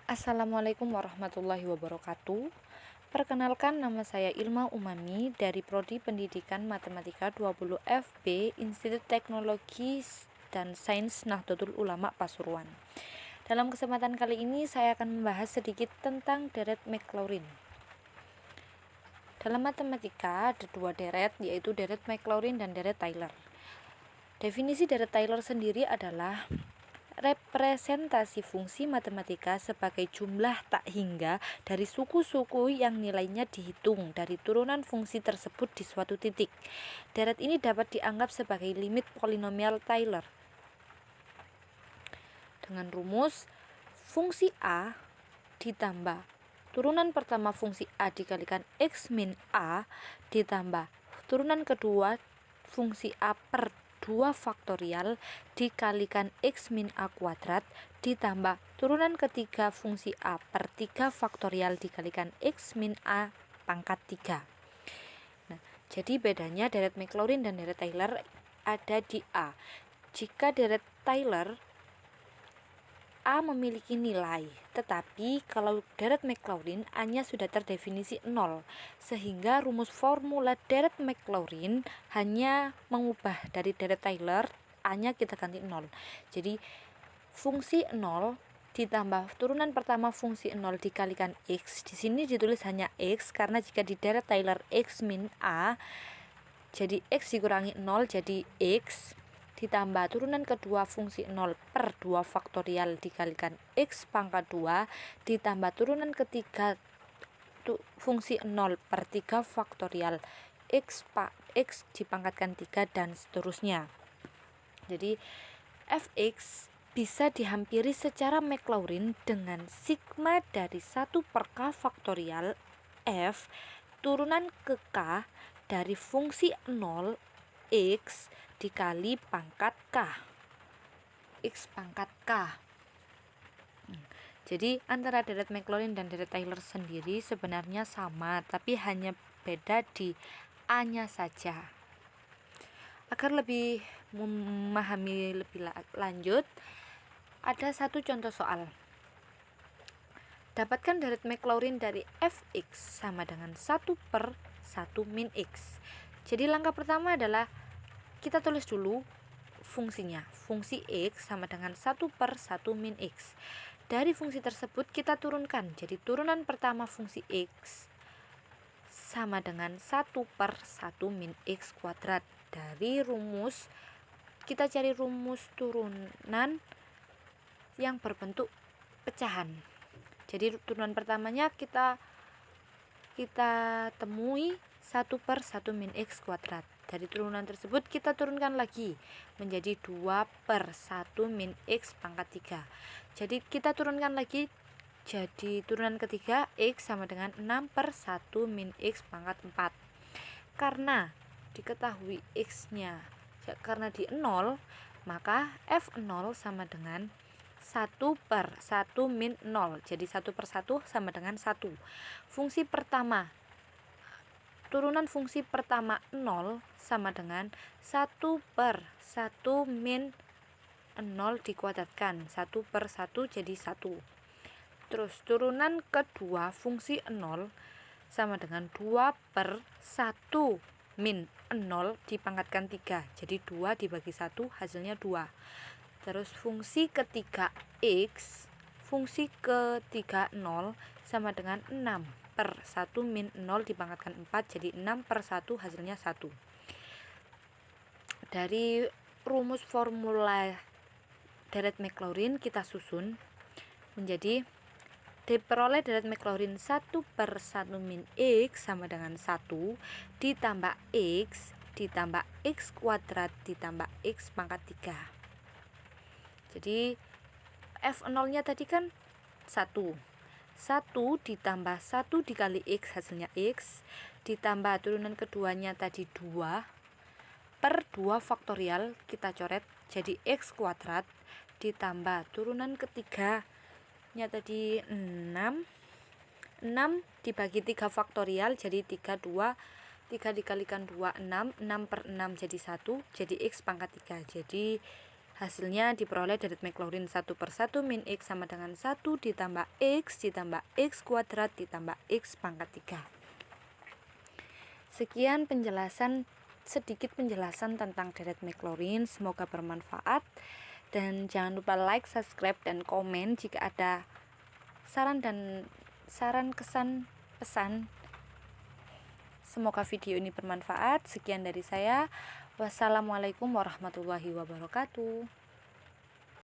Assalamualaikum warahmatullahi wabarakatuh. Perkenalkan, nama saya Ilma Umami dari Prodi Pendidikan Matematika 20 FB Institut Teknologi dan Sains Nahdlatul Ulama Pasuruan. Dalam kesempatan kali ini saya akan membahas sedikit tentang deret Maclaurin. Dalam matematika ada dua deret, yaitu deret Maclaurin dan deret Taylor. Definisi deret Taylor sendiri adalah representasi fungsi matematika sebagai jumlah tak hingga dari suku-suku yang nilainya dihitung dari turunan fungsi tersebut di suatu titik. Deret ini dapat dianggap sebagai limit polinomial Taylor. Dengan rumus fungsi A ditambah turunan pertama fungsi A dikalikan X min A ditambah turunan kedua fungsi A per 2 faktorial dikalikan X min A kuadrat ditambah turunan ketiga fungsi A per 3 faktorial dikalikan X min A pangkat 3. Nah, jadi bedanya deret Maclaurin dan deret Taylor ada di A. Jika deret Taylor, A memiliki nilai, tetapi kalau deret Maclaurin A-nya sudah terdefinisi 0, sehingga rumus formula deret Maclaurin hanya mengubah dari deret Taylor, A-nya kita ganti 0. Jadi fungsi 0 ditambah turunan pertama fungsi 0 dikalikan X. Di sini ditulis hanya X karena jika di deret Taylor X min A, jadi X dikurangi 0 jadi X ditambah turunan kedua fungsi 0 per 2 faktorial dikalikan X pangkat 2 ditambah turunan ketiga fungsi 0 per 3 faktorial X dipangkatkan 3 dan seterusnya. Jadi fx bisa dihampiri secara Maclaurin dengan sigma dari 1 per k faktorial f turunan ke k dari fungsi 0 X dikali pangkat K X pangkat K. Jadi antara deret Maclaurin dan deret Taylor sendiri sebenarnya sama, tapi hanya beda di A-nya saja. Agar lebih memahami lebih lanjut, ada satu contoh soal. Dapatkan deret Maclaurin dari fx sama dengan 1 per 1 min x. Jadi langkah pertama adalah kita tulis dulu fungsinya. Fungsi x sama dengan 1 per 1 min x. Dari fungsi tersebut kita turunkan. Jadi turunan pertama fungsi x sama dengan 1 per 1 min x kuadrat. Dari rumus, kita cari rumus turunan yang berbentuk pecahan. Jadi turunan pertamanya kita temui 1 per 1 min x kuadrat. Dari turunan tersebut kita turunkan lagi menjadi 2 per 1 min x pangkat 3. Jadi kita turunkan lagi, jadi turunan ketiga x sama dengan 6 per 1 min x pangkat 4. Karena diketahui x-nya karena di 0, maka f0 sama dengan 1 per 1 min 0. Jadi 1 per 1 sama dengan 1. Fungsi pertama, turunan fungsi pertama 0 sama dengan 1 per 1 min 0 dikuadratkan. 1 per 1 jadi 1. Terus turunan kedua fungsi 0 sama dengan 2 per 1 min 0 dipangkatkan 3. Jadi 2 dibagi 1 hasilnya 2. Terus fungsi ketiga x, fungsi ketiga 0 sama dengan 6 per 1 min 0 dipangkatkan 4, jadi 6 per 1 hasilnya 1. Dari rumus formula deret Maclaurin kita susun menjadi diperoleh deret Maclaurin 1 per 1 min x sama dengan 1 ditambah x ditambah x kuadrat ditambah x pangkat 3. Jadi f0 nya tadi kan 1 ditambah 1 dikali x hasilnya x ditambah turunan keduanya tadi 2 per 2 faktorial kita coret jadi x kuadrat ditambah turunan ketiganya tadi 6 dibagi 3 faktorial jadi 3 dikalikan 2 6 per 6 jadi 1 jadi x pangkat 3. Jadi Hasilnya diperoleh dari maclaurin 1 per 1 min X sama dengan 1 ditambah X kuadrat ditambah X pangkat 3. Sekian sedikit penjelasan tentang deret maclaurin, semoga bermanfaat. Dan jangan lupa like, subscribe, dan komen jika ada saran, kesan, pesan. Semoga video ini bermanfaat. Sekian dari saya. Wassalamualaikum warahmatullahi wabarakatuh.